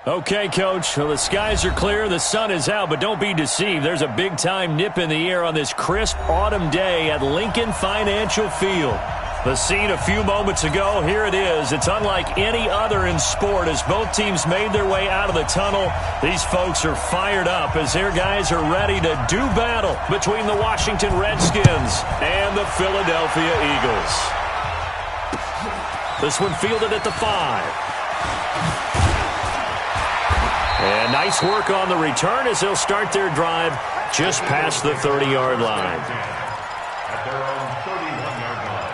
Okay, Coach. Well, the skies are clear. The sun is out, but don't be deceived. There's a big-time nip in the air on this crisp autumn day at Lincoln Financial Field. The scene a few moments ago, here it is. It's unlike any other in sport as both teams made their way out of the tunnel. These folks are fired up as their guys are ready to do battle between the Washington Redskins and the Philadelphia Eagles. This one fielded at the 5. And nice work on the return as they'll start their drive just past the 30-yard line. At their own 31-yard line.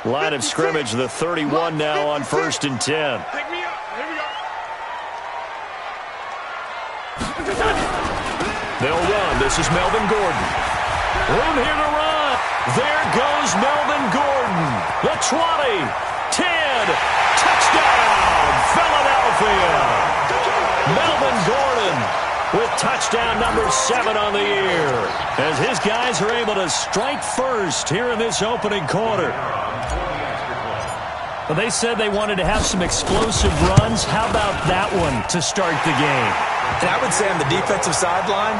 Line of scrimmage, the 31 now on 1st and 10. Pick me up. Here we go. They'll run. This is Melvin Gordon. Room here to run. There goes Melvin Gordon. The 20, 10, touchdown, Philadelphia. Melvin Gordon with touchdown number 7 on the year as his guys are able to strike first here in this opening quarter. Well, they said they wanted to have some explosive runs. How about that one to start the game? And I would say on the defensive sideline,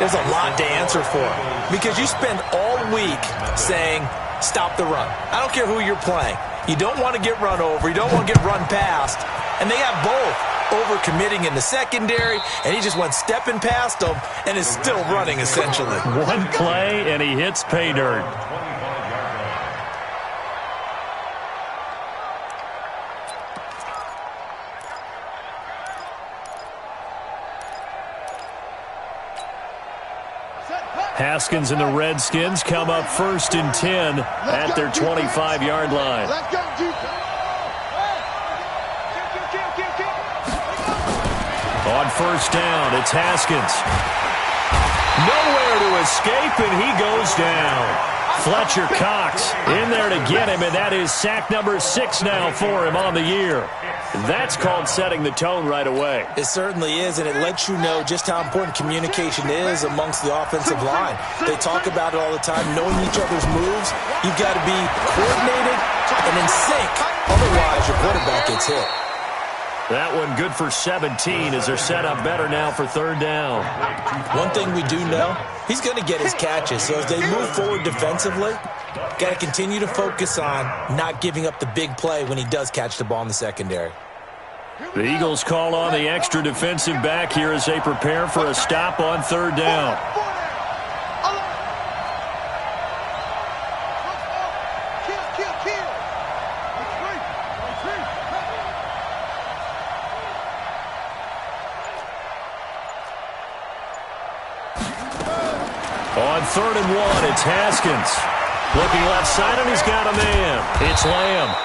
there's a lot to answer for because you spend all week saying, stop the run. I don't care who you're playing. You don't want to get run over. You don't want to get run past. And they have both. Over-committing in the secondary, and he just went stepping past them and is still running, essentially. One play, and he hits pay dirt. Haskins and the Redskins come up 1st and 10 at their 25-yard line. Let's go, defense. On 1st down, it's Haskins. Nowhere to escape, and he goes down. Fletcher Cox in there to get him, and that is sack number 6 now for him on the year. That's called setting the tone right away. It certainly is, and it lets you know just how important communication is amongst the offensive line. They talk about it all the time, knowing each other's moves. You've got to be coordinated and in sync. Otherwise, your quarterback gets hit. That one good for 17 as they're set up better now for 3rd down. One thing we do know, he's going to get his catches. So as they move forward defensively, got to continue to focus on not giving up the big play when he does catch the ball in the secondary. The Eagles call on the extra defensive back here as they prepare for a stop on 3rd down. On 3rd and 1, it's Haskins. Looking left side, and he's got a man. It's Lamb.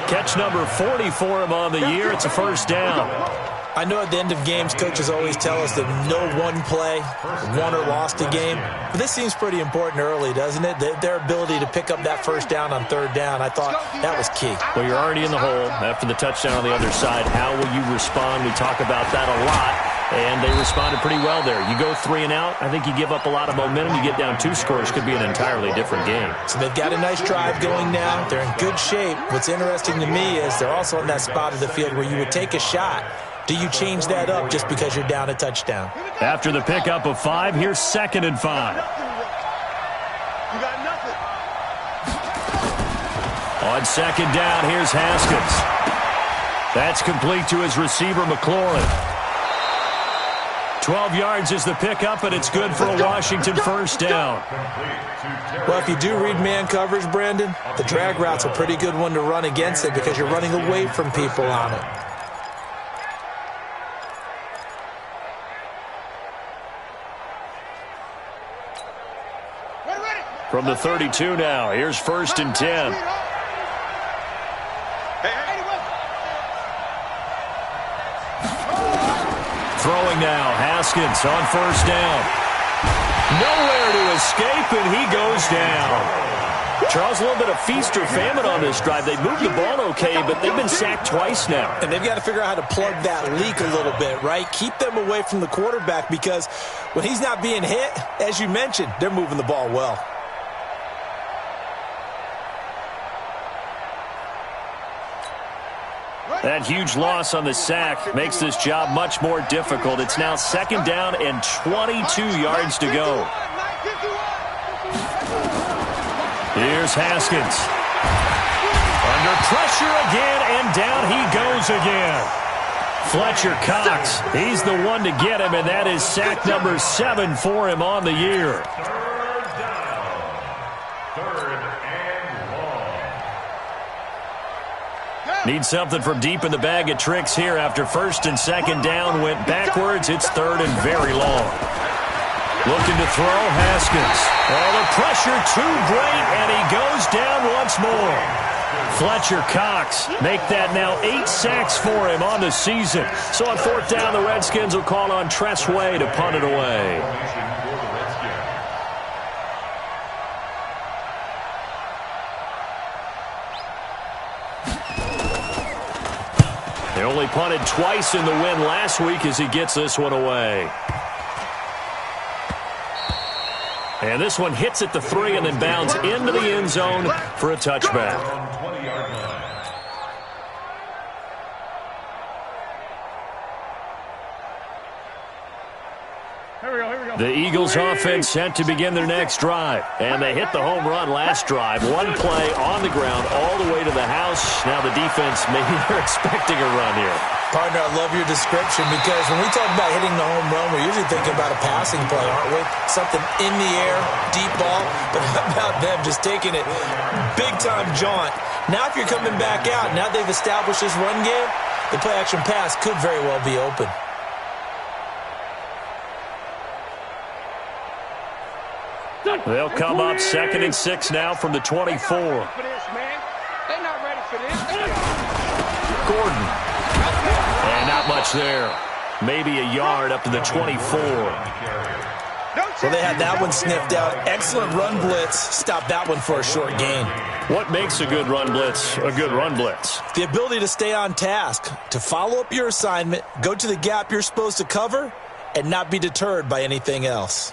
Catch number 40 for him on the year. It's a 1st down. I know at the end of games, coaches always tell us that no one play won or lost a game. But this seems pretty important early, doesn't it? Their ability to pick up that 1st down on 3rd down, I thought that was key. Well, you're already in the hole after the touchdown on the other side. How will you respond? We talk about that a lot, and they responded pretty well there. You go 3 and out, I think you give up a lot of momentum. You get down 2 scores, could be an entirely different game. So they've got a nice drive going now. They're in good shape. What's interesting to me is they're also in that spot of the field where you would take a shot. Do you change that up just because you're down a touchdown? After the pickup of 5, here's 2nd and 5. You got nothing. On 2nd down, here's Haskins. That's complete to his receiver, McLaurin. 12 yards is the pickup, and it's good for a Washington 1st down. Well, if you do read man coverage, Brandon, the drag route's a pretty good one to run against it because you're running away from people on it. From the 32 now, here's 1st and 10. Throwing now, Haskins on 1st down. Nowhere to escape, and he goes down. Charles, a little bit of feast or famine on this drive. They moved the ball okay, but they've been sacked twice now. And they've got to figure out how to plug that leak a little bit, right? Keep them away from the quarterback because when he's not being hit, as you mentioned, they're moving the ball well. That huge loss on the sack makes this job much more difficult. It's now 2nd down and 22 yards to go. Here's Haskins. Under pressure again, and down he goes again. Fletcher Cox, he's the one to get him, and that is sack number 7 for him on the year. Need something from deep in the bag of tricks here after 1st and 2nd down went backwards. It's 3rd and very long. Looking to throw, Haskins. Oh, the pressure too great, and he goes down once more. Fletcher Cox make that now 8 sacks for him on the season. So on 4th down, the Redskins will call on Tressway to punt it away. They only punted twice in the win last week as he gets this one away. And this one hits at the 3 and then bounds into the end zone for a touchback. The Eagles offense set to begin their next drive. And they hit the home run last drive. One play on the ground all the way to the house. Now the defense, maybe they're expecting a run here. Partner, I love your description because when we talk about hitting the home run, we're usually thinking about a passing play, aren't we? Something in the air, deep ball. But how about them just taking it big-time jaunt? Now if you're coming back out, now they've established this run game, the play-action pass could very well be open. They'll come up 2nd and 6 now from the 24. Gordon. And not much there. Maybe a yard up to the 24. Well, they had that one sniffed out. Excellent run blitz. Stop that one for a short gain. What makes a good run blitz a good run blitz? The ability to stay on task, to follow up your assignment, go to the gap you're supposed to cover, and not be deterred by anything else.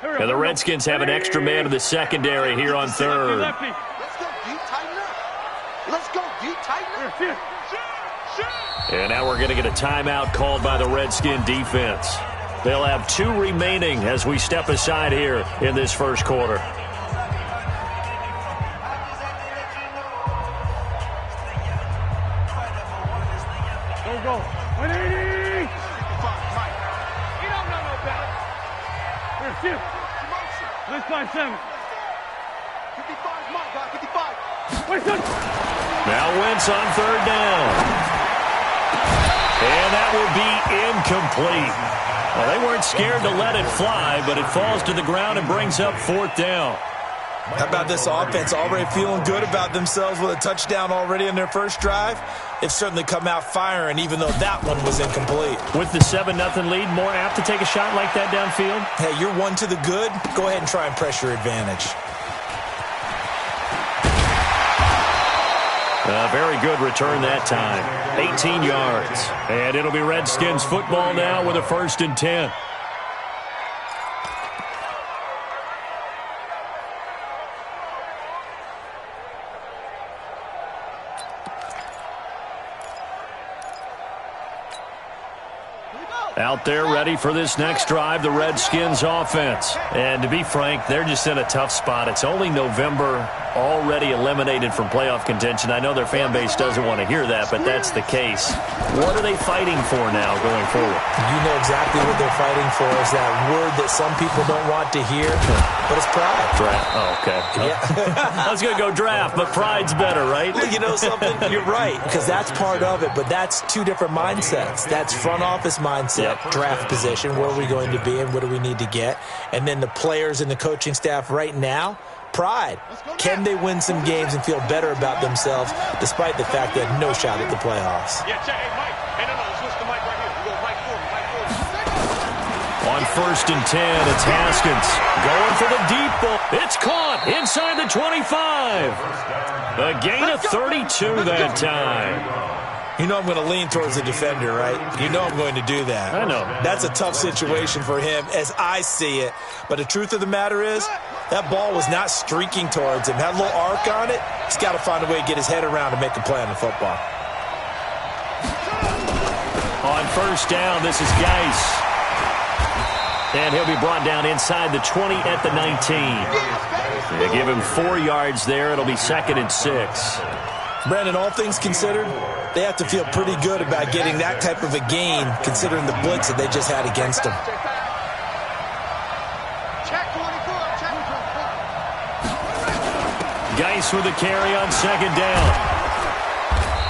And the Redskins have an extra man in the secondary here on 3rd. Let's go, D. Tighten up. Let's go, D. Tighten up. And now we're going to get a timeout called by the Redskin defense. They'll have 2 remaining as we step aside here in this first quarter. Go. 180. You don't know no better. Here, shift. Let's find 7. 55, my guy, 55. Wait, son. Now Wentz on 3rd down. And that will be incomplete. Well, they weren't scared to let it fly, but it falls to the ground and brings up 4th down. How about this offense already feeling good about themselves with a touchdown already in their first drive? They've certainly come out firing, even though that one was incomplete. With the 7-0 lead, more apt to take a shot like that downfield? Hey, you're 1 to the good. Go ahead and try and press your advantage. A very good return that time. 18 yards. And it'll be Redskins football now with a 1st and 10. Out there ready for this next drive, the Redskins offense. And to be frank, they're just in a tough spot. It's only November, already eliminated from playoff contention. I know their fan base doesn't want to hear that, but that's the case. What are they fighting for now going forward? You know exactly what they're fighting for. Is that word that some people don't want to hear, but it's pride. Draft. Oh, okay. Yeah. I was going to go draft, but pride's better, right? Well, you know something? You're right, because that's part of it, but that's 2 different mindsets. That's front office mindset. draft position. Where are we going to be and what do we need to get? And then the players and the coaching staff right now, pride. Can they win some games and feel better about themselves despite the fact they had no shot at the playoffs? Yeah, check. Hey, Mike. Hey, no, switch the mic right here. We go Mike forward. On 1st and 10, it's Haskins going for the deep ball. It's caught inside the 25. A gain of 32 that time. You know I'm going to lean towards the defender, right? You know I'm going to do that. I know. That's a tough situation for him as I see it. But the truth of the matter is, that ball was not streaking towards him. Had a little arc on it. He's got to find a way to get his head around and make a play on the football. On 1st down, this is Geis. And he'll be brought down inside the 20 at the 19. They give him 4 yards there. It'll be 2nd and 6. Brandon, all things considered, they have to feel pretty good about getting that type of a gain considering the blitz that they just had against them. Geis with a carry on 2nd down.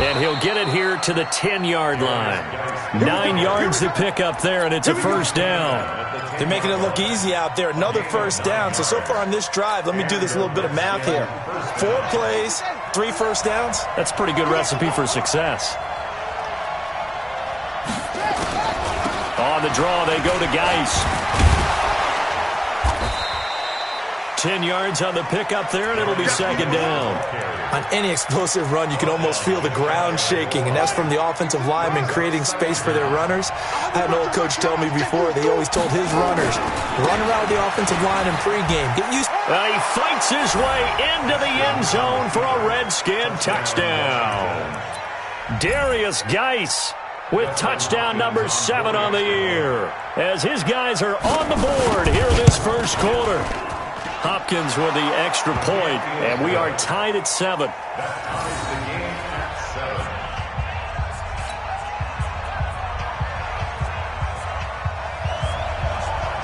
And he'll get it here to the 10-yard line. 9 yards to pick up there, and it's a 1st down. They're making it look easy out there. Another 1st down. So far on this drive, let me do this little bit of math here. 4 plays, 3 1st downs. That's a pretty good recipe for success. On the draw, they go to Geis. 10 yards on the pickup there, and it'll be 2nd down. On any explosive run, you can almost feel the ground shaking, and that's from the offensive linemen creating space for their runners. I had an old coach tell me before, they always told his runners, run around the offensive line in pregame. Get used. He fights his way into the end zone for a Redskin touchdown. Darius Geis with touchdown number 7 on the year, as his guys are on the board here in this 1st quarter. Hopkins with the extra point, and we are tied at 7.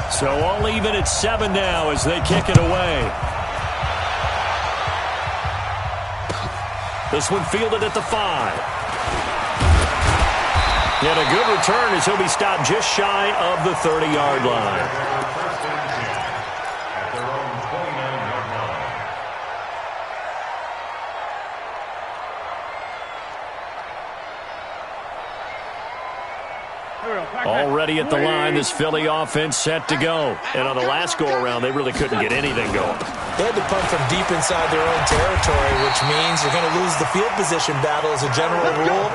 So all even at 7 now as they kick it away. This one fielded at the 5. And a good return as he'll be stopped just shy of the 30-yard line. Already at the line, this Philly offense set to go. And on the last go-around, they really couldn't get anything going. They had to punt from deep inside their own territory, which means they're going to lose the field position battle as a general rule.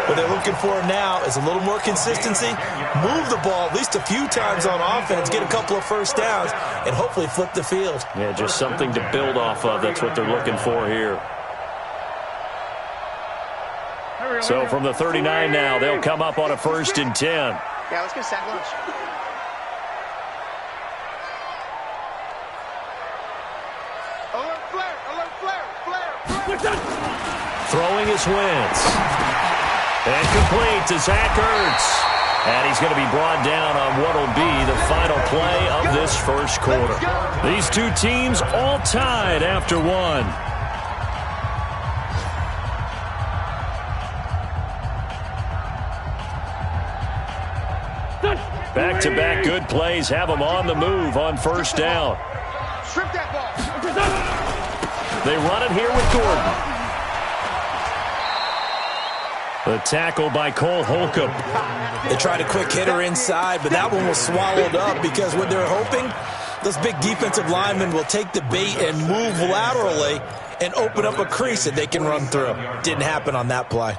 What they're looking for now is a little more consistency, move the ball at least a few times on offense, get a couple of 1st downs, and hopefully flip the field. Yeah, just something to build off of. That's what they're looking for here. So from the 39 now, they'll come up on a 1st and 10. Yeah, let's get sack lunch. Alert flare, alert flare. Throwing his Wentz. And complete to Zach Ertz. And he's going to be brought down on what will be the final play of this 1st quarter. These two teams all tied after 1. Back-to-back good plays have them on the move on 1st down. Strip that ball. They run it here with Gordon. The tackle by Cole Holcomb. They tried a quick hitter inside, but that one was swallowed up because what they're hoping, those big defensive linemen will take the bait and move laterally and open up a crease that they can run through. Didn't happen on that play.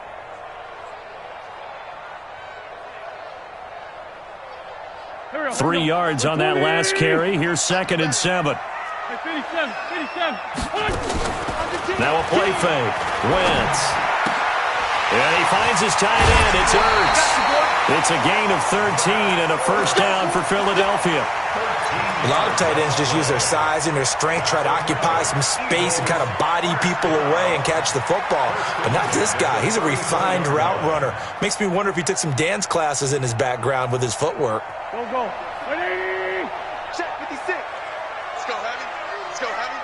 Three yards on that last carry. Here's 2nd and 7. Now a play fake. Wentz. And he finds his tight end. It's Ertz. It's a gain of 13 and a 1st down for Philadelphia. A lot of tight ends just use their size and their strength, try to occupy some space and kind of body people away and catch the football. But not this guy. He's a refined route runner. Makes me wonder if he took some dance classes in his background with his footwork. Go. Ready? Check 56. Let's go, Heavy. Let's go, Heavy.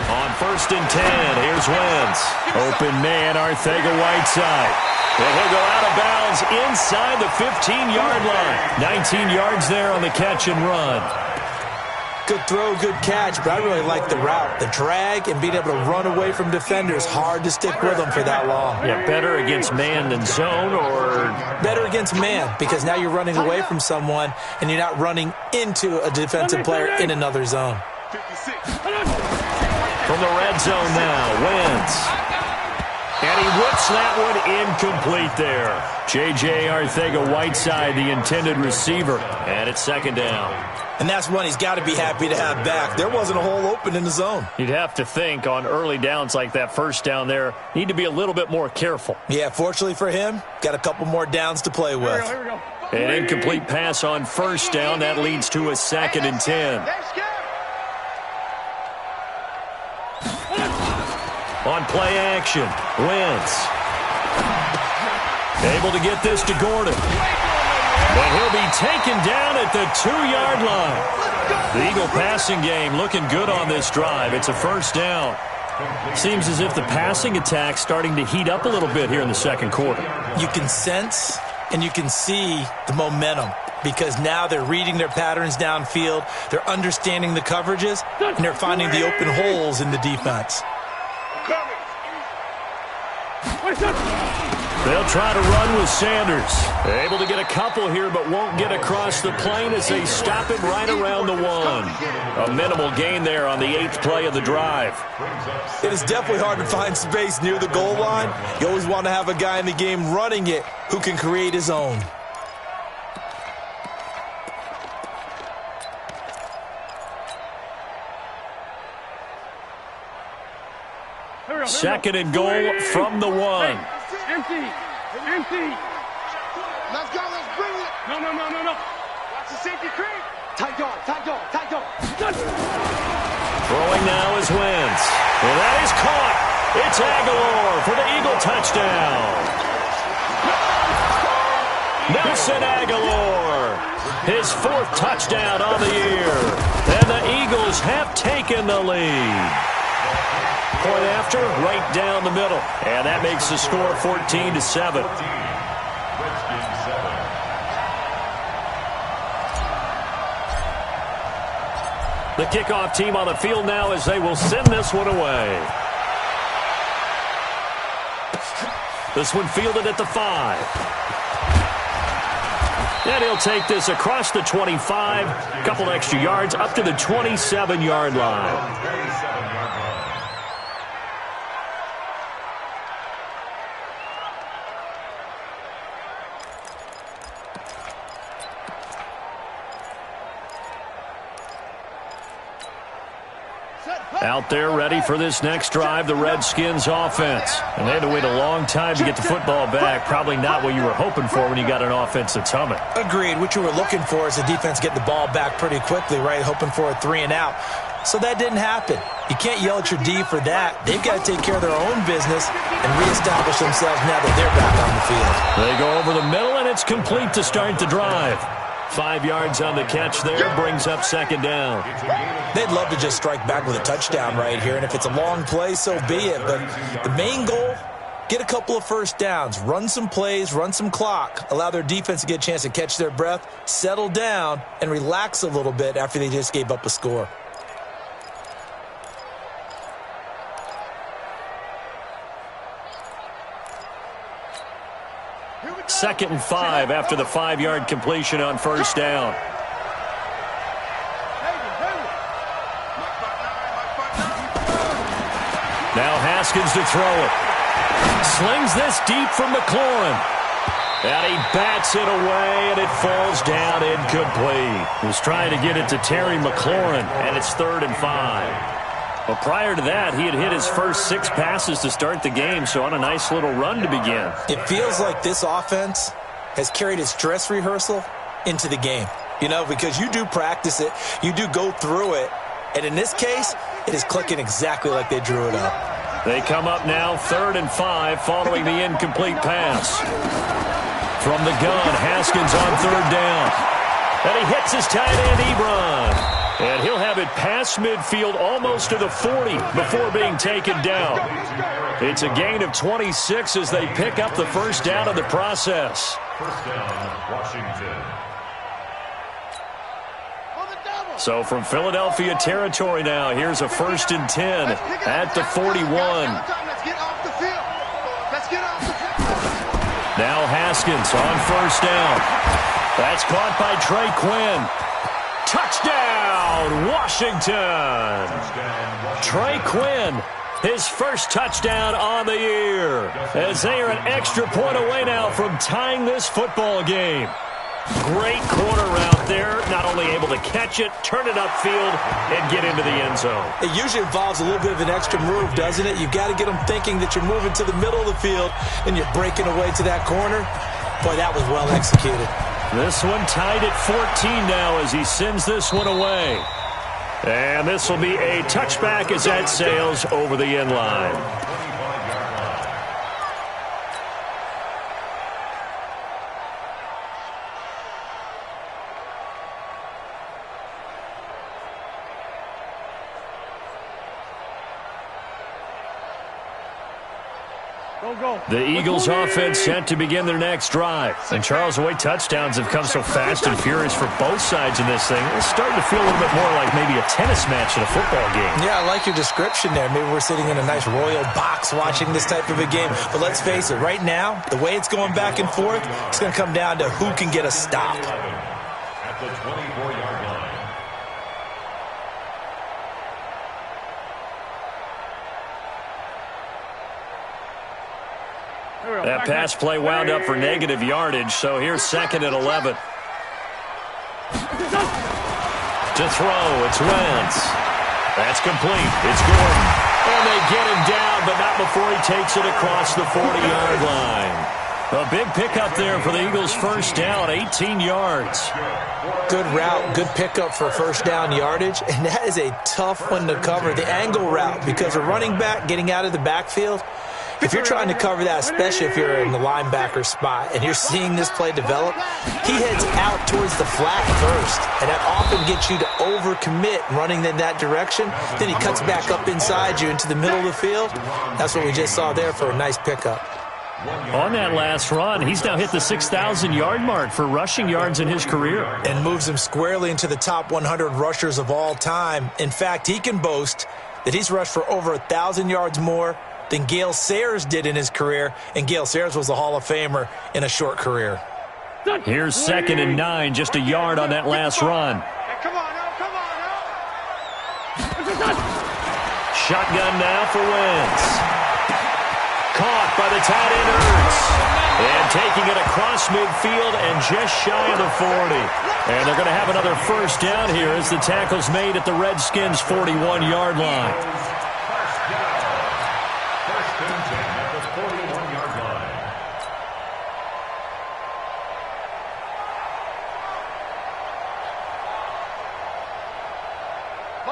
On 1st and 10, here's Wentz. Open man, Arthega Whiteside. And he'll go out of bounds inside the 15-yard line. 19 yards there on the catch and run. Good throw, good catch, but I really like the route. The drag and being able to run away from defenders, hard to stick with them for that long. Yeah, better against man than zone, or? Better against man, because now you're running away from someone and you're not running into a defensive player in another zone. From the red zone now, Wentz. And he whips that one incomplete there. J.J. Arcega-Whiteside, the intended receiver, and it's second down. And that's one he's got to be happy to have back. There wasn't a hole open in the zone. You'd have to think on early downs like that first down there, need to be a little bit more careful. Yeah, fortunately for him, got a couple more downs to play with. Here we go. An incomplete pass on first down. That leads to a 2nd and 10. On play action, Wentz. Able to get this to Gordon. And he'll be taken down at the 2-yard line. The Eagle passing game looking good on this drive. It's a first down. Seems as if the passing attack's starting to heat up a little bit here in the second quarter. You can sense and you can see the momentum because now they're reading their patterns downfield, they're understanding the coverages, and they're finding the open holes in the defense. They'll try to run with Sanders. Able to get a couple here, but won't get across the plane as they stop him right around the 1. A minimal gain there on the 8th play of the drive. It is definitely hard to find space near the goal line. You always want to have a guy in the game running it who can create his own. Second and goal from the 1. Empty. Let's go, let's bring it. No. Watch the safety creep. Tight dog. Throwing now is Wentz. And that is caught. It's Aguilar for the Eagle touchdown. Nelson Aguilar, his 4th touchdown on the year. And the Eagles have taken the lead. Point after, right down the middle. And that makes the score 14-7. The kickoff team on the field now as they will send this one away. This one fielded at the 5. And he'll take this across the 25, a couple extra yards, up to the 27-yard line. Out there ready for this next drive, the Redskins offense. And they had to wait a long time to get the football back. Probably not what you were hoping for when you got an offense that's humming. Agreed. What you were looking for is the defense getting the ball back pretty quickly, right? Hoping for a 3 and out. So that didn't happen. You can't yell at your D for that. They've got to take care of their own business and reestablish themselves now that they're back on the field. They go over the middle, and it's complete to start the drive. 5 yards on the catch there, brings up second down. They'd love to just strike back with a touchdown right here, and if it's a long play, so be it. But the main goal, get a couple of first downs, run some plays, run some clock, allow their defense to get a chance to catch their breath, settle down, and relax a little bit after they just gave up a score. Second and 5 after the 5-yard completion on first down. Now Haskins to throw it. Slings this deep from McLaurin. And he bats it away, and it falls down incomplete. Was trying to get it to Terry McLaurin, and it's 3rd and 5. Well, prior to that, he had hit his first 6 passes to start the game, so on a nice little run to begin. It feels like this offense has carried its dress rehearsal into the game. You know, because you do practice it, you do go through it, and in this case, it is clicking exactly like they drew it up. They come up now 3rd and 5 following the incomplete pass. From the gun, Haskins on 3rd down. And he hits his tight end, Ebron. And he'll have it past midfield almost to the 40 before being taken down. It's a gain of 26 as they pick up the first down in the process. First down, Washington. So from Philadelphia territory now, here's a 1st and 10 at the 41. Now Haskins on first down. That's caught by Trey Quinn. Touchdown, Washington. Trey Quinn, his first touchdown on the year, as they are an extra point away now from tying this football game. Great corner route there, not only able to catch it, turn it upfield, and get into the end zone. It usually involves a little bit of an extra move, doesn't it? You've got to get them thinking that you're moving to the middle of the field and you're breaking away to that corner. Boy, that was well executed. This one tied at 14 now as he sends this one away. And this will be a touchback as that sails over the end line. The Eagles offense set to begin their next drive. And Charles, the way touchdowns have come so fast and furious for both sides in this thing, it's starting to feel a little bit more like maybe a tennis match in a football game. Yeah, I like your description there. Maybe we're sitting in a nice royal box watching this type of a game. But let's face it, right now, the way it's going back and forth, it's going to come down to who can get a stop. At the 24-yard line. That pass play wound up for negative yardage, so here's 2nd and 11. To throw, it's Wentz. That's complete. It's Gordon. And they get him down, but not before he takes it across the 40-yard line. A big pickup there for the Eagles' first down, 18 yards. Good route, good pickup for first down yardage, and that is a tough one to cover, the angle route, because a running back getting out of the backfield, if you're trying to cover that, especially if you're in the linebacker spot and you're seeing this play develop, he heads out towards the flat first, and that often gets you to overcommit running in that direction. Then he cuts back up inside you into the middle of the field. That's what we just saw there for a nice pickup. On that last run, he's now hit the 6,000-yard mark for rushing yards in his career. And moves him squarely into the top 100 rushers of all time. In fact, he can boast that he's rushed for over 1,000 yards more than Gale Sayers did in his career, and Gale Sayers was a Hall of Famer in a short career. Here's 2nd and 9, just a yard on that last run. Shotgun now for Wentz. Caught by the tight end Ertz. And taking it across midfield and just shy of the 40. And they're going to have another first down here as the tackle's made at the Redskins' 41-yard line.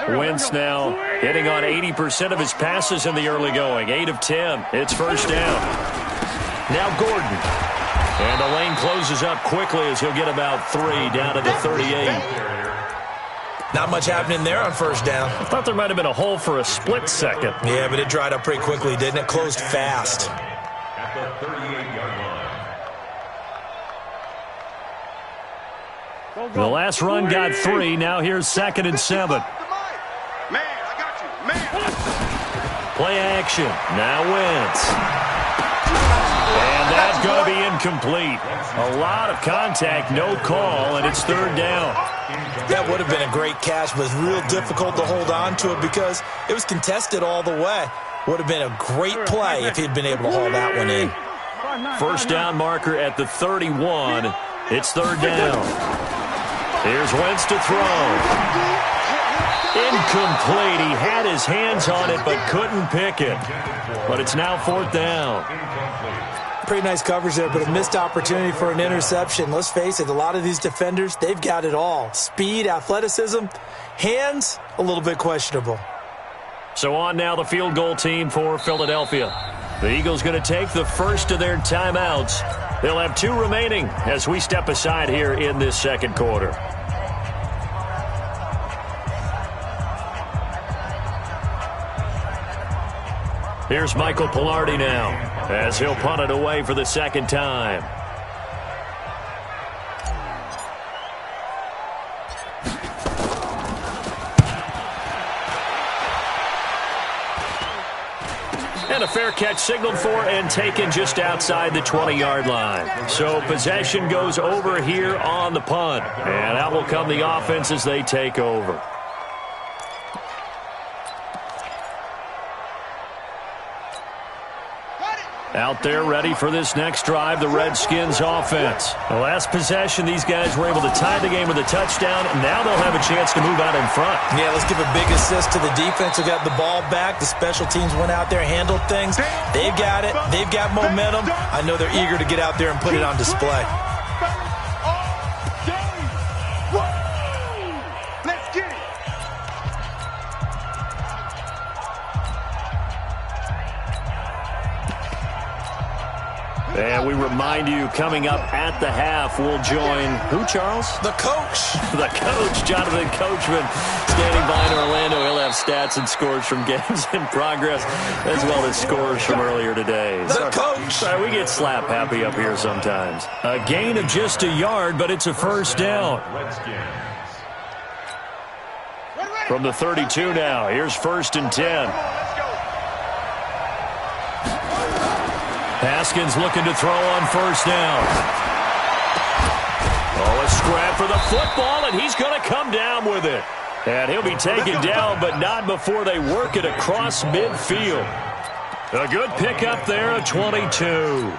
Wentz now hitting on 80% of his passes in the early going. 8 of 10. It's first down. Now Gordon. And the lane closes up quickly as he'll get about 3 down to the 38. Not much happening there on first down. I thought there might have been a hole for a split second. Yeah, but it dried up pretty quickly, didn't it? Closed fast. At the 38-yard line. The last run got 3. Now here's 2nd and 7. Man, I got you. Man. Play action. Now Wentz. And that's going to be incomplete. A lot of contact, no call, and it's 3rd down. That would have been a great catch, but it's real difficult to hold on to it because it was contested all the way. Would have been a great play if he'd been able to haul that one in. First down marker at the 31. It's 3rd down. Here's Wentz to throw. Incomplete. He had his hands on it but couldn't pick it. But it's now 4th down. Pretty nice coverage there, but a missed opportunity for an interception. Let's face it, a lot of these defenders, they've got it all. Speed, athleticism, hands, a little bit questionable. So on now the field goal team for Philadelphia. The Eagles going to take the first of their timeouts. They'll have 2 remaining as we step aside here in this second quarter. Here's Michael Pilardi now as he'll punt it away for the second time. And a fair catch signaled for and taken just outside the 20-yard line. So possession goes over here on the punt. And out will come the offense as they take over. Out there ready for this next drive, the Redskins offense. The last possession, these guys were able to tie the game with a touchdown. Now they'll have a chance to move out in front. Yeah, let's give a big assist to the defense who got the ball back. The special teams went out there, handled things. They've got it. They've got momentum. I know they're eager to get out there and put it on display. Let's get it. And we remind you, coming up at the half, we'll join who, Charles? The coach. The coach, Jonathan Coachman, standing by in Orlando. He'll have stats and scores from games in progress, as well as scores from earlier today. The coach. Sorry, we get slap happy up here sometimes. A gain of just a yard, but it's a first down. From the 32 now, here's 1st and 10. Haskins looking to throw on 1st down. Oh, a scrap for the football, and he's going to come down with it. And he'll be taken down, but not before they work it across midfield. A good pickup there, a 22.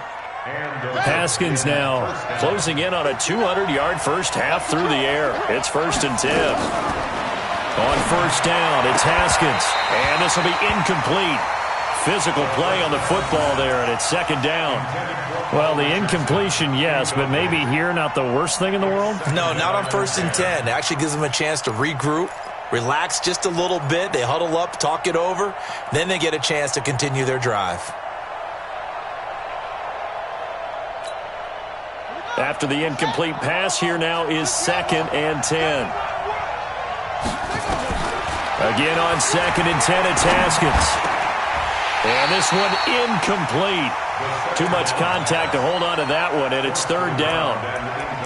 Haskins now closing in on a 200-yard first half through the air. It's 1st and 10. On 1st down, it's Haskins. And this will be incomplete. Physical play on the football there, and it's 2nd down. Well, the incompletion, yes, but maybe here not the worst thing in the world? No, not on 1st and 10. It actually gives them a chance to regroup, relax just a little bit. They huddle up, talk it over. Then they get a chance to continue their drive. After the incomplete pass, here now is 2nd and 10. Again on 2nd and 10, it's Haskins. And this one incomplete. Too much contact to hold on to that one, and it's 3rd down.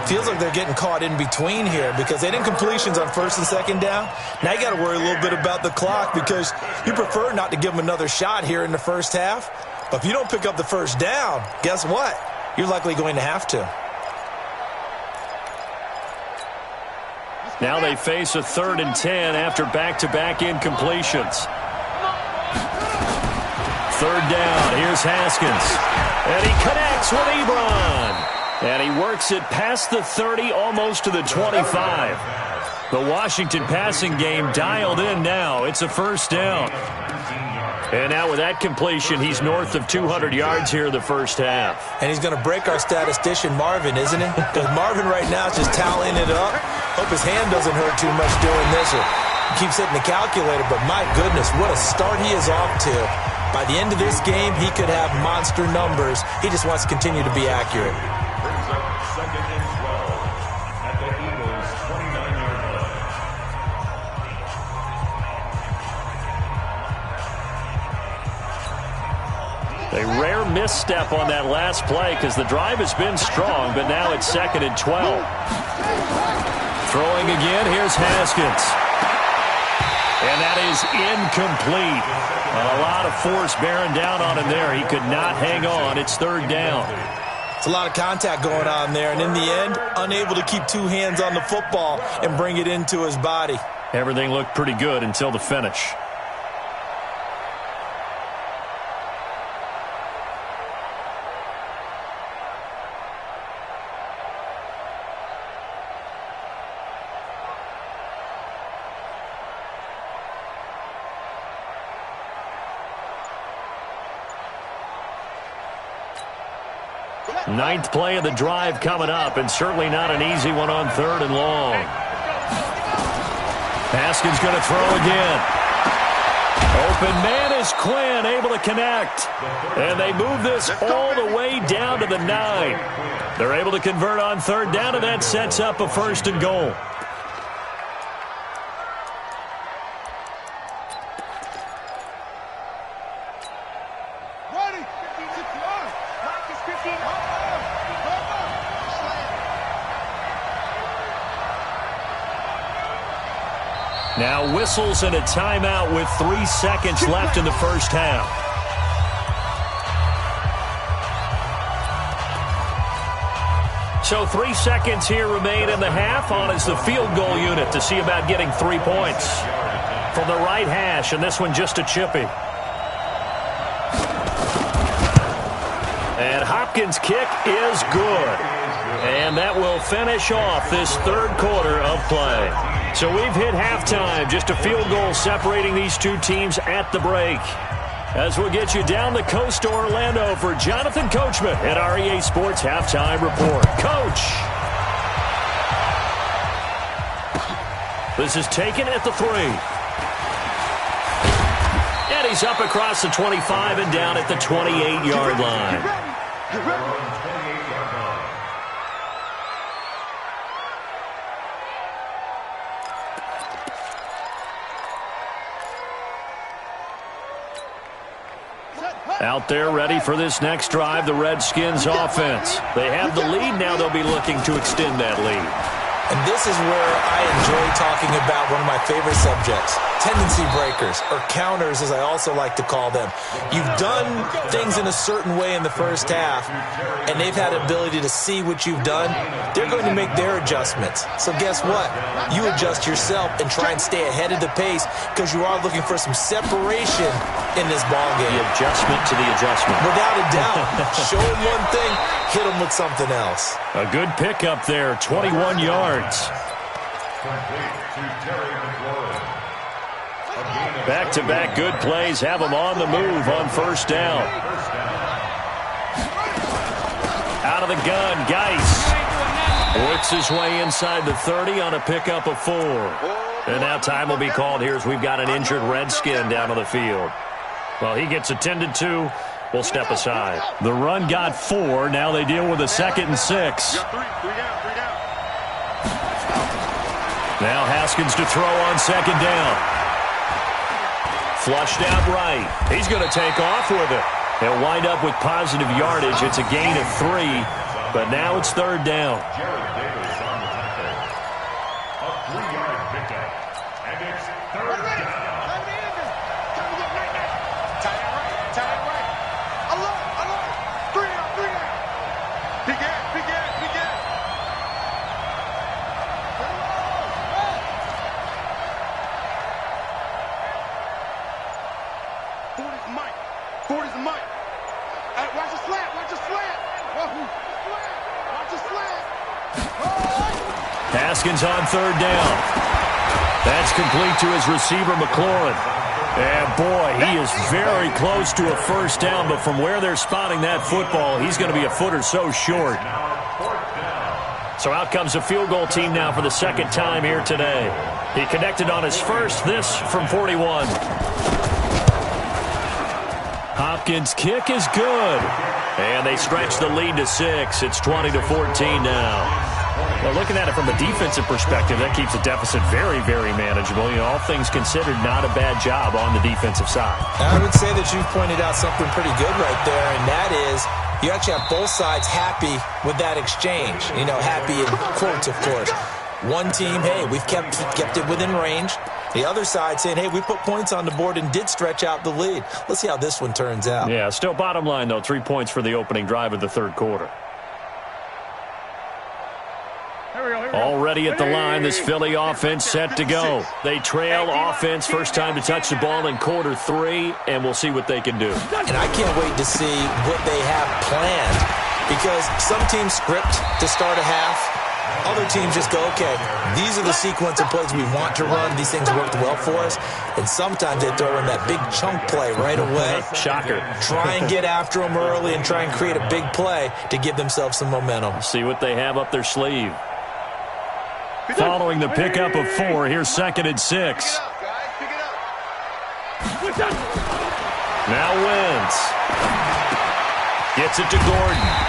Feels like they're getting caught in between here because they had incompletions on 1st and 2nd down. Now you got to worry a little bit about the clock because you prefer not to give them another shot here in the first half. But if you don't pick up the 1st down, guess what? You're likely going to have to. Now they face a 3rd and 10 after back-to-back incompletions. 3rd down, here's Haskins. And he connects with Ebron. And he works it past the 30, almost to the 25. The Washington passing game dialed in now. It's a 1st down. And now with that completion, he's north of 200 yards here in the first half. And he's going to break our statistician, Marvin, isn't he? Because Marvin right now is just tallying it up. Hope his hand doesn't hurt too much doing this. Or keeps hitting the calculator, but my goodness, what a start he is off to. By the end of this game, he could have monster numbers. He just wants to continue to be accurate. Brings up 2nd and 12 at the Eagles' 29-yard line. A rare misstep on that last play because the drive has been strong, but now it's 2nd and 12. Throwing again, here's Haskins. And that is incomplete. A lot of force bearing down on him there. He could not hang on. It's 3rd down. It's a lot of contact going on there, and in the end, unable to keep 2 hands on the football and bring it into his body. Everything looked pretty good until the finish. Ninth play of the drive coming up, and certainly not an easy one on 3rd and long. Haskins going to throw again. Open man is Quinn, able to connect. And they move this all the way down to the 9. They're able to convert on 3rd down, and that sets up a 1st and goal. Now whistles and a timeout with 3 seconds left in the first half. So 3 seconds here remain in the half. On is the field goal unit to see about getting 3 points. From the right hash, and this one just a chippy. And Hopkins' kick is good. And that will finish off this third quarter of play. So we've hit halftime. Just a field goal separating these two teams at the break. As we'll get you down the coast to Orlando for Jonathan Coachman at our EA Sports Halftime Report. Coach! This is taken at the 3. And he's up across the 25 and down at the 28-yard line. Out there ready for this next drive, the Redskins offense. They have the lead. Now they'll be looking to extend that lead. And this is where I enjoy talking about one of my favorite subjects, tendency breakers, or counters as I also like to call them. You've done things in a certain way in the first half, and they've had the ability to see what you've done. They're going to make their adjustments. So guess what? You adjust yourself and try and stay ahead of the pace because you are looking for some separation in this ballgame. The adjustment to the adjustment. Without a doubt. Show them one thing, hit them with something else. A good pickup there, 21 yards. Back-to-back good plays have them on the move on first down. Out of the gun, Geis works his way inside the 30 on a pickup of 4. And now time will be called here as we've got an injured Redskin down on the field. Well, he gets attended to. We'll step aside. The run got 4. Now they deal with a 2nd and 6. Now Haskins to throw on 2nd down. Flushed out right. He's going to take off with it. They'll wind up with positive yardage. It's a gain of 3, but now it's 3rd down. A 3-yard pickup, and it's 3rd down. Haskins on 3rd down. That's complete to his receiver, McLaurin. And boy, he is very close to a first down, but from where they're spotting that football, he's going to be a foot or so short. So out comes the field goal team now for the 2nd time here today. He connected on his first, this from 41. Hopkins' kick is good. And they stretch the lead to 6. It's 20-14 now. Well, looking at it from a defensive perspective, that keeps the deficit very, very manageable. You know, all things considered, not a bad job on the defensive side. I would say that you've pointed out something pretty good right there, and that is you actually have both sides happy with that exchange. You know, happy in quotes, of course. One team, hey, we've kept it within range. The other side saying, hey, we put points on the board and did stretch out the lead. Let's see how this one turns out. Yeah, still bottom line, though, 3 points for the opening drive of the 3rd quarter. Already at the line, this Philly offense set to go. They trail offense, first time to touch the ball in quarter 3, and we'll see what they can do. And I can't wait to see what they have planned, because some teams script to start a half. Other teams just go, okay, these are the sequence of plays we want to run. These things worked well for us. And sometimes they throw in that big chunk play right away. Shocker. Try and get after them early and try and create a big play to give themselves some momentum. See what they have up their sleeve. Following the pickup of 4, here's 2nd and 6. Now Wentz. Gets it to Gordon.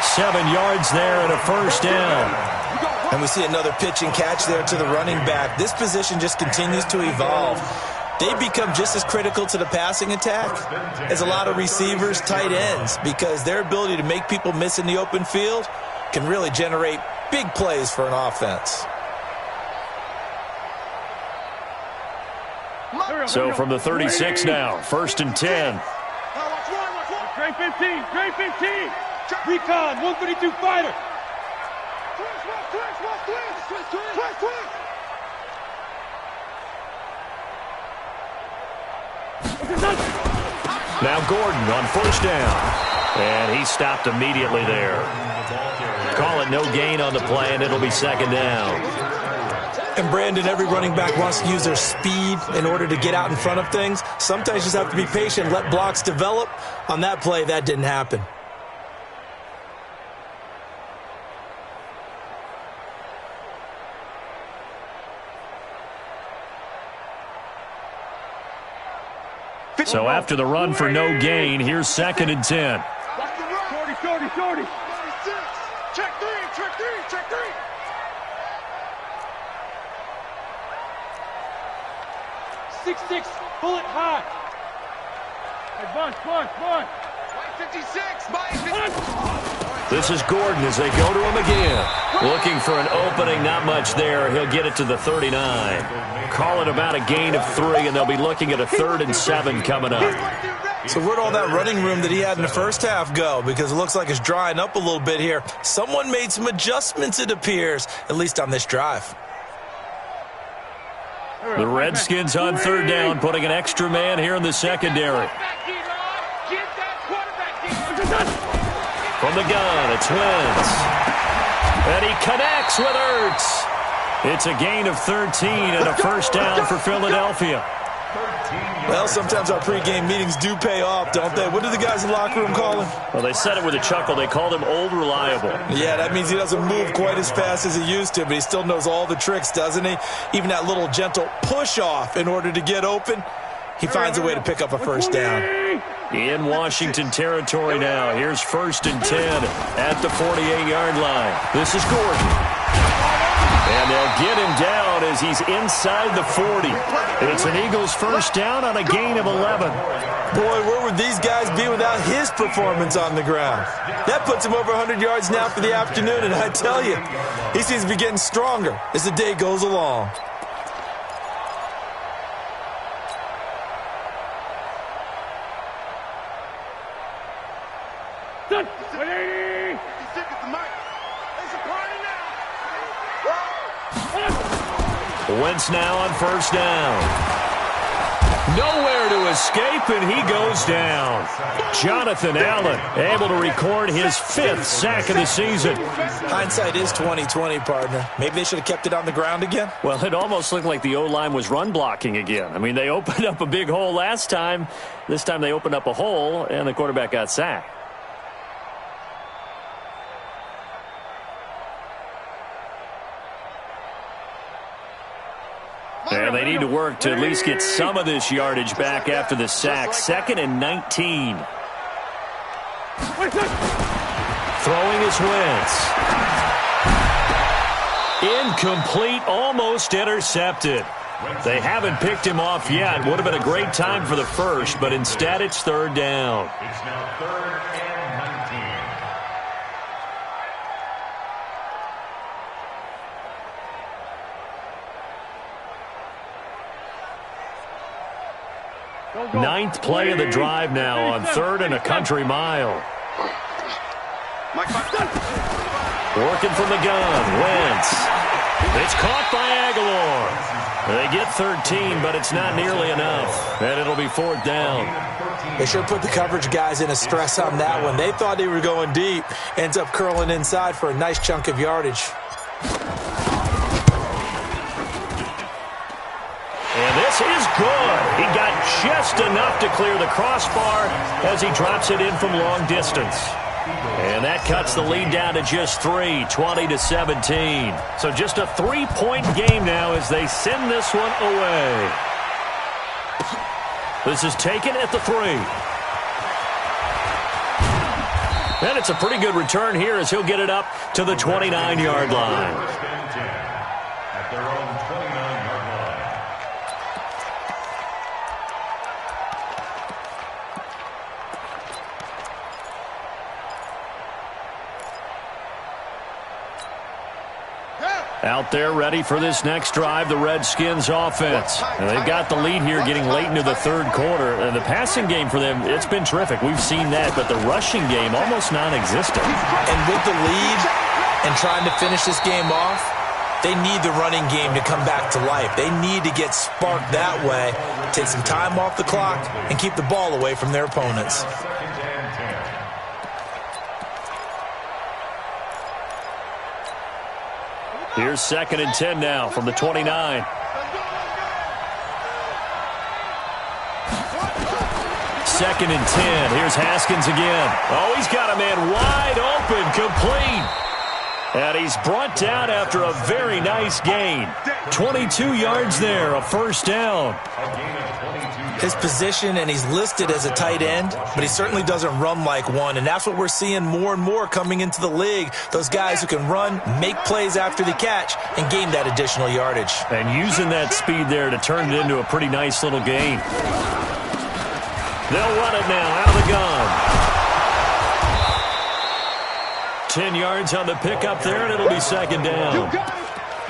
7 yards there and a first down. And we see another pitch and catch there to the running back. This position just continues to evolve. They become just as critical to the passing attack as a lot of receivers, tight ends, because their ability to make people miss in the open field can really generate big plays for an offense. So from the 36 now, 1st and 10. Trey 15, Trey 15. Recon, 132 fighter. Now Gordon on 1st down. And he stopped immediately there. Call it no gain on the play, and it'll be 2nd down. And Brandon, every running back wants to use their speed in order to get out in front of things. Sometimes you just have to be patient, let blocks develop. On that play, that didn't happen. So after the run for no gain, here's 2nd and 10. Shorty. Check three. 6'6", bullet high. Hey, Bunch. White 56, Mike. This is Gordon as they go to him again. Looking for an opening, not much there. He'll get it to the 39. Call it about a gain of 3, and they'll be looking at a 3rd and 7 coming up. So where'd all that running room that he had in the first half go? Because it looks like it's drying up a little bit here. Someone made some adjustments, it appears, at least on this drive. The Redskins on 3rd down, putting an extra man here in the secondary. From the gun, it's Wentz. And he connects with Ertz. It's a gain of 13 and a 1st down for Philadelphia. Well, sometimes our pregame meetings do pay off, don't they? What do the guys in the locker room call him? Well, they said it with a chuckle. They called him Old Reliable. Yeah, that means he doesn't move quite as fast as he used to, but he still knows all the tricks, doesn't he? Even that little gentle push-off in order to get open, he finds a way to pick up a 1st down. In Washington territory now. Here's 1st and 10 at the 48-yard line. This is Gordon. And they'll get him down as he's inside the 40. It's an Eagles 1st down on a gain of 11. Boy, where would these guys be without his performance on the ground? That puts him over 100 yards now for the afternoon, and I tell you, he seems to be getting stronger as the day goes along. Wentz now on 1st down. Nowhere to escape, and he goes down. Jonathan Allen able to record his 5th sack of the season. Hindsight is 20/20, partner. Maybe they should have kept it on the ground again. Well, it almost looked like the O-line was run blocking again. I mean, they opened up a big hole last time. This time they opened up a hole, and the quarterback got sacked. And they need to work to at least get some of this yardage back after the sack. 2nd and 19. Throwing is Wentz. Incomplete, almost intercepted. They haven't picked him off yet. Would have been a great time for the 1st, but instead it's 3rd down. It's now 3rd and 19. Ninth play of the drive now on 3rd and a country mile. Working from the gun, Wentz. It's caught by Aguilar. They get 13, but it's not nearly enough, and it'll be 4th down. They sure put the coverage guys in a stress on that one. They thought they were going deep. Ends up curling inside for a nice chunk of yardage. And this is good. He got just enough to clear the crossbar as he drops it in from long distance. And that cuts the lead down to just 3, 20-17. So just a 3-point game now as they send this one away. This is taken at the 3. And it's a pretty good return here as he'll get it up to the 29-yard line. At their own 29-yard line. Out there ready for this next drive, the Redskins offense. And they've got the lead here getting late into the third quarter. And the passing game for them, it's been terrific. We've seen that, but the rushing game almost non-existent. And with the lead and trying to finish this game off, they need the running game to come back to life. They need to get sparked that way, take some time off the clock, and keep the ball away from their opponents. Here's 2nd and 10 now from the 29. 2nd and 10. Here's Haskins again. Oh, he's got a man wide open, complete. And he's brought down after a very nice gain. 22 yards there, a first down. His position, and he's listed as a tight end, but he certainly doesn't run like one, and that's what we're seeing more and more coming into the league. Those guys who can run, make plays after the catch, and gain that additional yardage. And using that speed there to turn it into a pretty nice little gain. They'll run it now out of the gun. 10 yards on the pickup there, and it'll be 2nd down.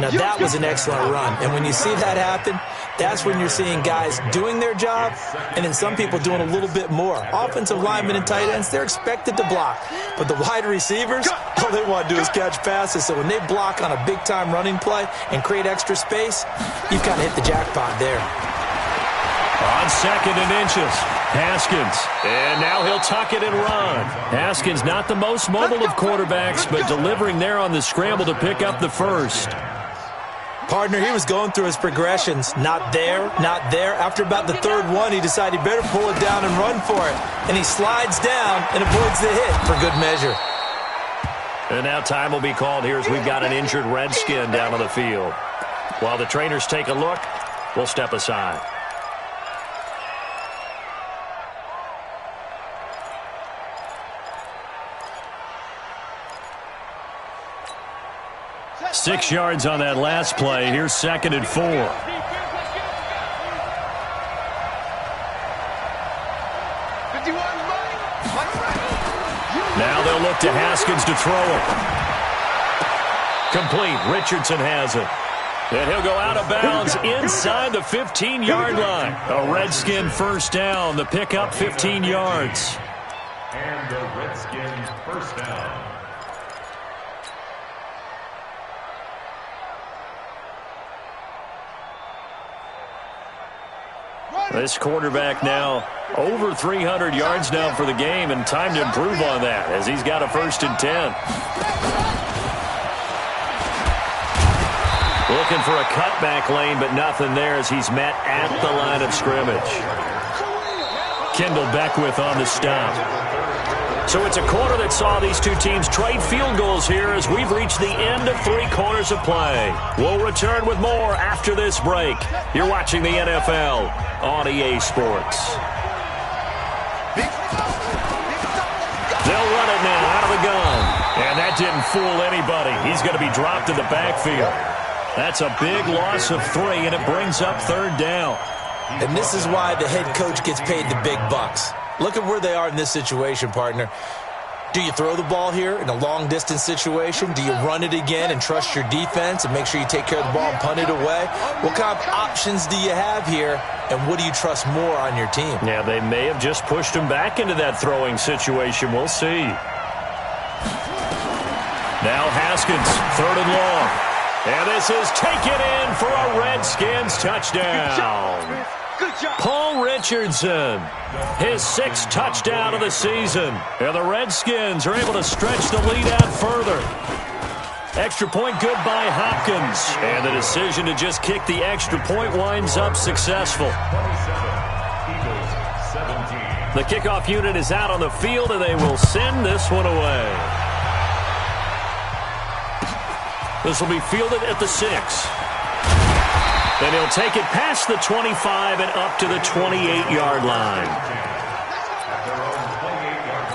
Now, that was an excellent run, and when you see that happen, that's when you're seeing guys doing their job and then some people doing a little bit more. Offensive linemen and tight ends, they're expected to block. But the wide receivers, all they want to do is catch passes. So when they block on a big-time running play and create extra space, you've kind of hit the jackpot there. On 2nd and inches, Haskins. And now he'll tuck it and run. Haskins not the most mobile of quarterbacks, but delivering there on the scramble to pick up the first. Partner, he was going through his progressions. Not there, not there. After about the third one, he decided he better pull it down and run for it. And he slides down and avoids the hit for good measure. And now time will be called here as we've got an injured Redskin down on the field. While the trainers take a look, we'll step aside. Six yards on that last play. Here's 2nd and 4. Now they'll look to Haskins to throw it. Complete. Richardson has it. And he'll go out of bounds inside the 15-yard line. A Redskin first down. The pickup 15 yards. And the Redskins first down. This quarterback now over 300 yards now for the game, and time to improve on that as he's got a 1st and 10. Looking for a cutback lane, but nothing there as he's met at the line of scrimmage. Kendall Beckwith on the stop. So it's a quarter that saw these two teams trade field goals here as we've reached the end of 3 quarters of play. We'll return with more after this break. You're watching the NFL on EA Sports. They'll run it now out of the gun. And that didn't fool anybody. He's going to be dropped in the backfield. That's a big loss of 3, and it brings up 3rd down. And this is why the head coach gets paid the big bucks. Look at where they are in this situation, partner. Do you throw the ball here in a long-distance situation? Do you run it again and trust your defense and make sure you take care of the ball and punt it away? What kind of options do you have here, and what do you trust more on your team? Yeah, they may have just pushed him back into that throwing situation. We'll see. Now Haskins, 3rd and long. And this is taken in for a Redskins touchdown. Good job. Paul Richardson, his 6th touchdown of the season. And the Redskins are able to stretch the lead out further. Extra point good by Hopkins. And the decision to just kick the extra point winds up successful. 27, Eagles 17. The kickoff unit is out on the field, and they will send this one away. This will be fielded at the 6. Then he'll take it past the 25 and up to the 28-yard line. At their own 28-yard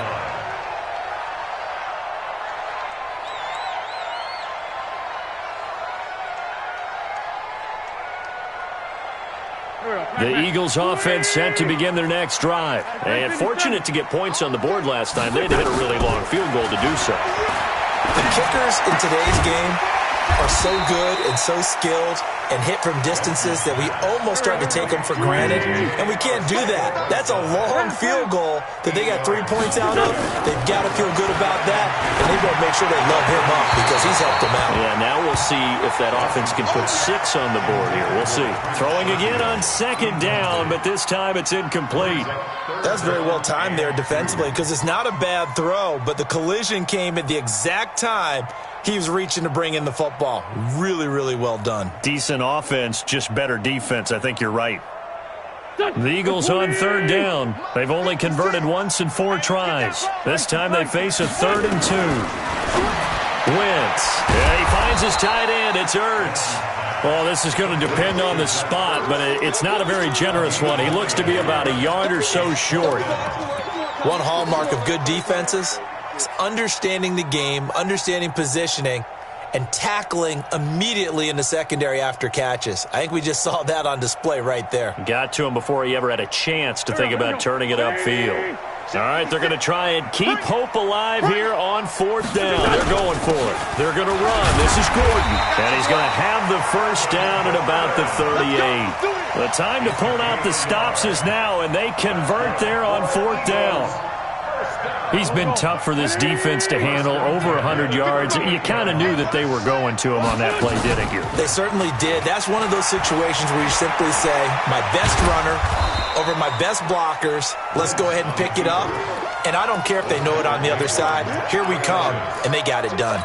line. The Eagles offense set to begin their next drive. And fortunate to get points on the board last time. They had to hit a really long field goal to do so. The kickers in today's game are so good and so skilled and hit from distances that we almost start to take them for granted, and we can't do that. That's a long field goal that they got 3 points out of. They've got to feel good about that, and they've got to make sure they love him up because he's helped them out. Yeah, now we'll see if that offense can put 6 on the board here. We'll see. Throwing again on second down, but this time it's incomplete. That's very well timed there defensively because it's not a bad throw, but the collision came at the exact time he was reaching to bring in the football. Really, really well done. Decent offense, just better defense. I think you're right. The Eagles on third down. They've only converted once in 4 tries. This time they face a 3rd and 2. Wentz. Yeah, he finds his tight end. It's Ertz. Well, this is going to depend on the spot, but it's not a very generous one. He looks to be about a yard or so short. One hallmark of good defenses is understanding the game, understanding positioning, and tackling immediately in the secondary after catches. I think we just saw that on display right there. Got to him before he ever had a chance to think about turning it upfield. All right, they're going to try and keep hope alive here on 4th down. They're going for it. They're going to run. This is Gordon. And he's going to have the first down at about the 38. The time to pull out the stops is now, and they convert there on 4th down. He's been tough for this defense to handle, over 100 yards. You kind of knew that they were going to him on that play, didn't you? They certainly did. That's one of those situations where you simply say, my best runner over my best blockers, let's go ahead and pick it up. And I don't care if they know it on the other side. Here we come, and they got it done.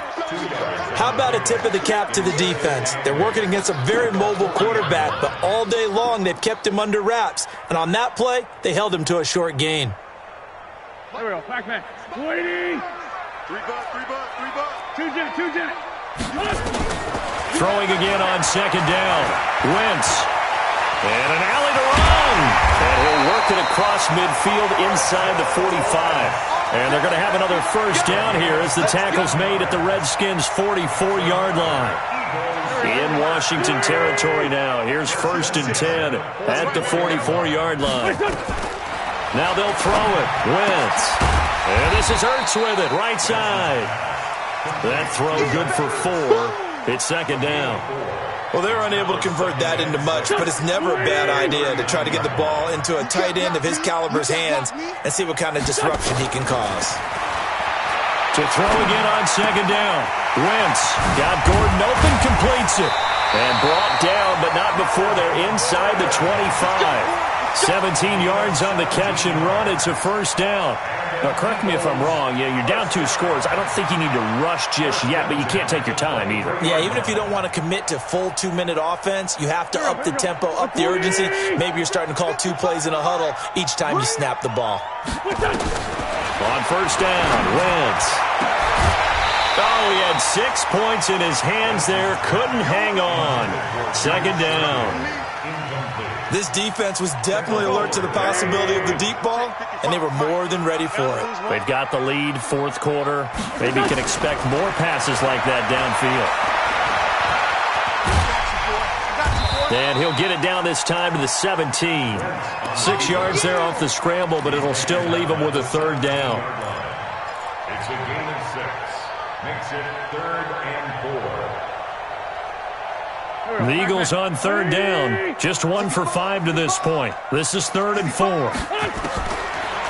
How about a tip of the cap to the defense? They're working against a very mobile quarterback, but all day long they've kept him under wraps. And on that play, they held him to a short gain. There we go. Back. Waiting. 3 butt. 2 Janet. Throwing again on second down. Wentz. And an alley to run. And he'll work it across midfield inside the 45. And they're going to have another first down here as the tackle's made at the Redskins' 44-yard line. In Washington territory now. Here's 1st and 10 at the 44-yard line. Now they'll throw it. Wentz. And this is Ertz with it, right side. That throw good for 4. It's second down. Well, they're unable to convert that into much, but it's never a bad idea to try to get the ball into a tight end of his caliber's hands and see what kind of disruption he can cause. To throw again on second down. Wentz got Gordon open, completes it. And brought down, but not before they're inside the 25. 17 yards on the catch and run. It's a first down. Now, correct me if I'm wrong. Yeah, you're down 2 scores. I don't think you need to rush just yet, but you can't take your time either. Yeah, even if you don't want to commit to full 2-minute offense, you have to up the tempo, up the urgency. Maybe you're starting to call 2 plays in a huddle each time you snap the ball. On first down, Wentz. Oh, he had 6 points in his hands there. Couldn't hang on. Second down. This defense was definitely alert to the possibility of the deep ball, and they were more than ready for it. They've got the lead, 4th quarter. Maybe can expect more passes like that downfield. And he'll get it down this time to the 17. 6 yards there off the scramble, but it'll still leave him with a 3rd down. It's a gain of 6. Makes it 3rd and 4. The Eagles on 3rd down. Just 1 for 5 to this point. This is 3rd and 4.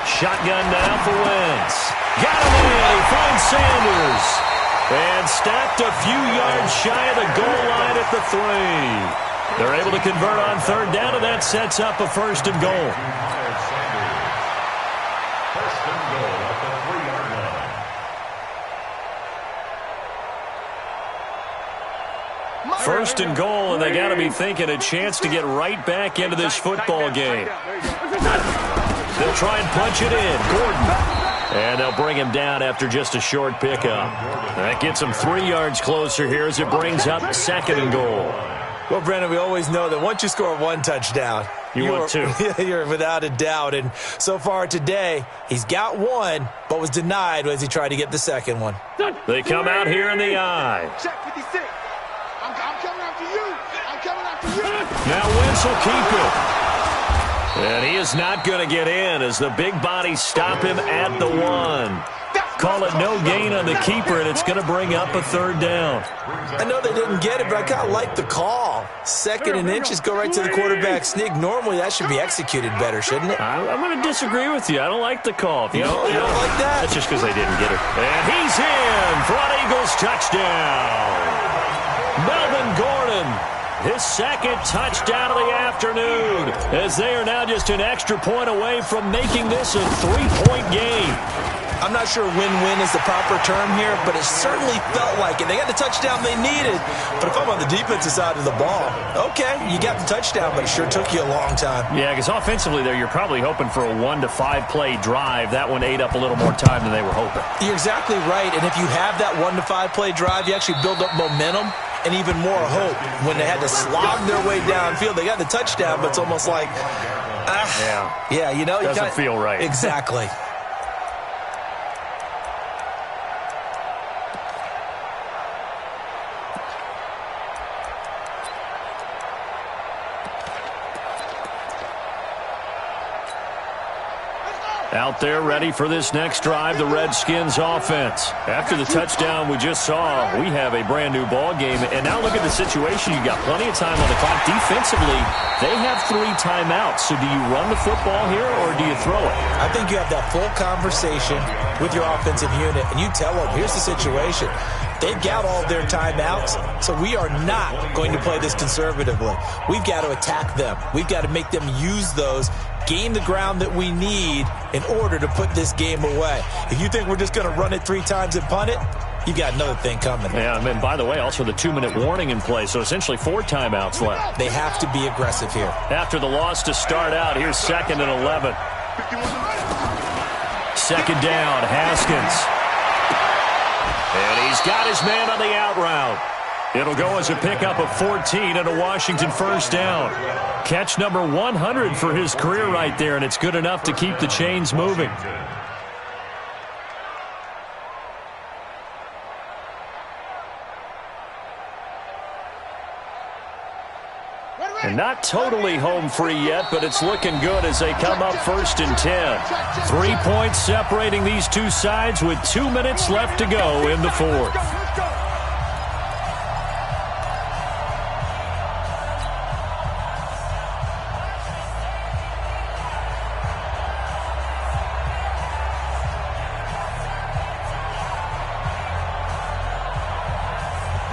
Shotgun now for Wentz. Got him in. He finds Sanders. And stopped a few yards shy of the goal line at the 3. They're able to convert on 3rd down, and that sets up a 1st and goal. First and goal at the 3-yard line. First and goal, and they got to be thinking a chance to get right back into this football game. They'll try and punch it in. Gordon. And they'll bring him down after just a short pickup. That gets him 3 yards closer here as it brings up 2nd and goal. Well, Brennan, we always know that once you score 1 touchdown, you're 2. You're without a doubt. And so far today, he's got 1, but was denied as he tried to get the 2nd one. They come out here in the eye. Check 56. I'm coming after you. I'm coming after you. Now Wentz will keep it. And he is not going to get in as the big bodies stop him at the 1. call it no gain on the keeper, and it's going to bring up a third down. I know they didn't get it, but I kind of like the call. 2nd and inches, go right to the quarterback sneak. Normally, that should be executed better, shouldn't it? I'm going to disagree with you. I don't like the call. You don't like that? That's just because they didn't get it. And he's in for an Eagles touchdown. Melvin Gordon, his 2nd touchdown of the afternoon, as they are now just an extra point away from making this a 3-point game. I'm not sure win-win is the proper term here, but it certainly felt like it. They got the touchdown they needed, but if I'm on the defensive side of the ball, okay, you got the touchdown, but it sure took you a long time. Yeah, because offensively there, you're probably hoping for a 1 to 5 play drive. That one ate up a little more time than they were hoping. You're exactly right, and if you have that 1 to 5 play drive, you actually build up momentum and even more hope. When they had to slog their way downfield, they got the touchdown, but it's almost like, you know, doesn't feel right. Exactly. Out there ready for this next drive, the Redskins offense. After the touchdown we just saw, we have a brand new ball game. And now look at the situation. You've got plenty of time on the clock. Defensively, they have 3 timeouts. So do you run the football here or do you throw it? I think you have that full conversation with your offensive unit, and you tell them, here's the situation. They've got all their timeouts, so we are not going to play this conservatively. We've got to attack them. We've got to make them use those, gain the ground that we need in order to put this game away. If you think we're just going to run it 3 times and punt it, you got another thing coming. Yeah, and by the way, also the 2-minute warning in play, so essentially 4 timeouts left. They have to be aggressive here. After the loss to start out, here's 2nd and 11. 2nd down, Haskins. And he's got his man on the out route. It'll go as a pickup of 14 and a Washington first down. Catch number 100 for his career right there, and it's good enough to keep the chains moving. And not totally home free yet, but it's looking good as they come up 1st and 10. 3 points separating these two sides with 2 minutes left to go in the 4th.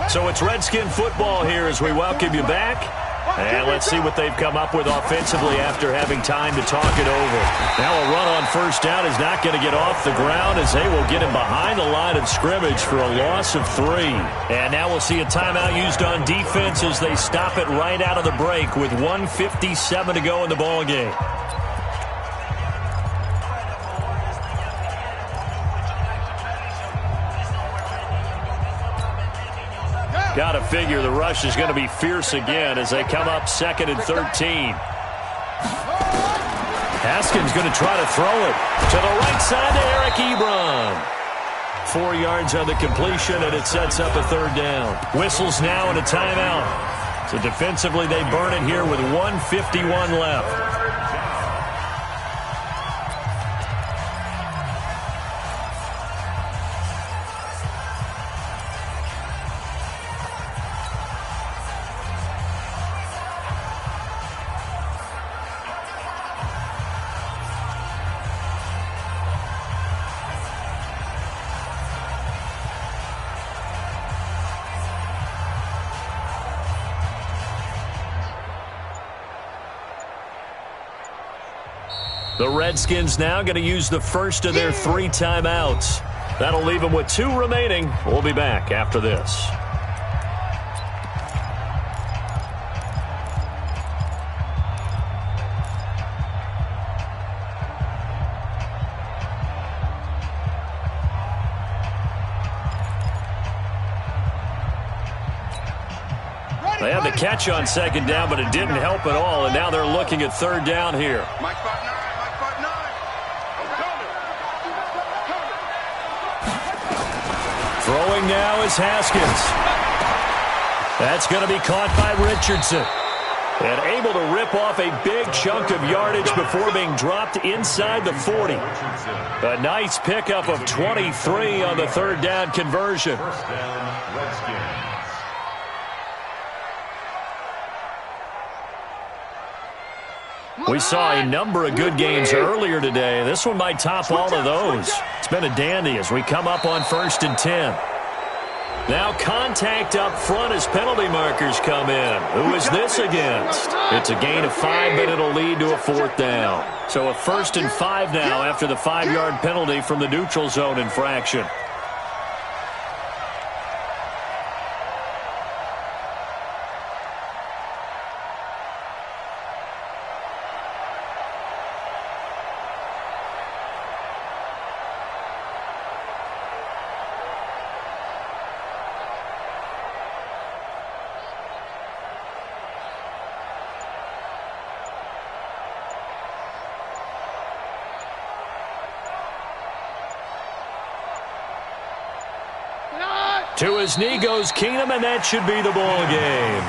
So it's Redskin football here as we welcome you back. And let's see what they've come up with offensively after having time to talk it over. Now a run on 1st down is not going to get off the ground as they will get him behind the line of scrimmage for a loss of 3. And now we'll see a timeout used on defense as they stop it right out of the break with 1:57 to go in the ball game. Got to figure the rush is going to be fierce again as they come up 2nd and 13. Haskins going to try to throw it to the right side to Eric Ebron. 4 yards on the completion, and it sets up a 3rd down. Whistles now and a timeout. So defensively, they burn it here with 1:51 left. The Redskins now going to use the first of their 3 timeouts. That'll leave them with 2 remaining. We'll be back after this. They had the catch on 2nd down, but it didn't help at all, and now they're looking at 3rd down here. Throwing now is Haskins. That's going to be caught by Richardson. And able to rip off a big chunk of yardage before being dropped inside the 40. A nice pickup of 23 on the third down conversion. First down, Redskins. We saw a number of good games earlier today. This one might top all of those. It's been a dandy as we come up on 1st and 10. Now contact up front as penalty markers come in. Who is this against? It's a gain of 5, but it'll lead to a 4th down. So a 1st and 5 now after the 5-yard penalty from the neutral zone infraction. To his knee goes Keenum, and that should be the ball game.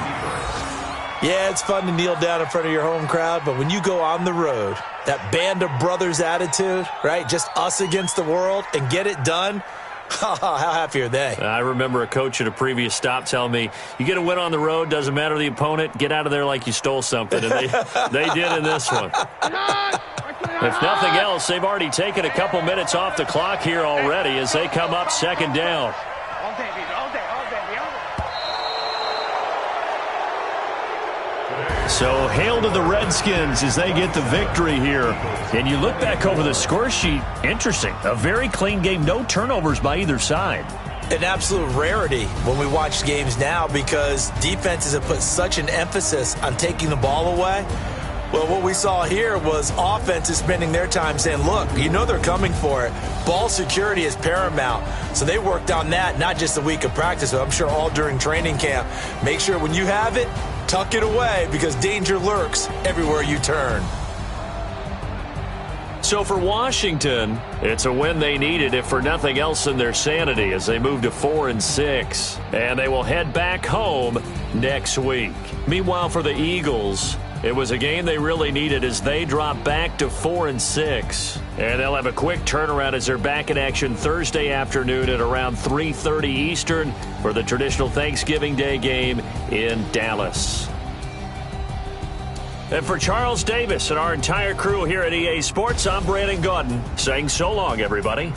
Yeah, it's fun to kneel down in front of your home crowd, but when you go on the road, that band of brothers attitude, right, just us against the world, and get it done, how happy are they? I remember a coach at a previous stop telling me, you get a win on the road, doesn't matter the opponent, get out of there like you stole something, and they did in this one. If nothing else, they've already taken a couple minutes off the clock here already as they come up 2nd down. So hail to the Redskins as they get the victory here. And you look back over the score sheet, interesting. A very clean game, no turnovers by either side. An absolute rarity when we watch games now because defenses have put such an emphasis on taking the ball away. Well, what we saw here was offenses spending their time saying, look, you know they're coming for it. Ball security is paramount. So they worked on that, not just a week of practice, but I'm sure all during training camp. Make sure when you have it, tuck it away because danger lurks everywhere you turn. So for Washington, it's a win they needed, if for nothing else than their sanity, as they move to 4-6. And they will head back home next week. Meanwhile, for the Eagles, it was a game they really needed as they drop back to 4-6. And they'll have a quick turnaround as they're back in action Thursday afternoon at around 3:30 Eastern for the traditional Thanksgiving Day game in Dallas. And for Charles Davis and our entire crew here at EA Sports, I'm Brandon Gaudin saying so long, everybody.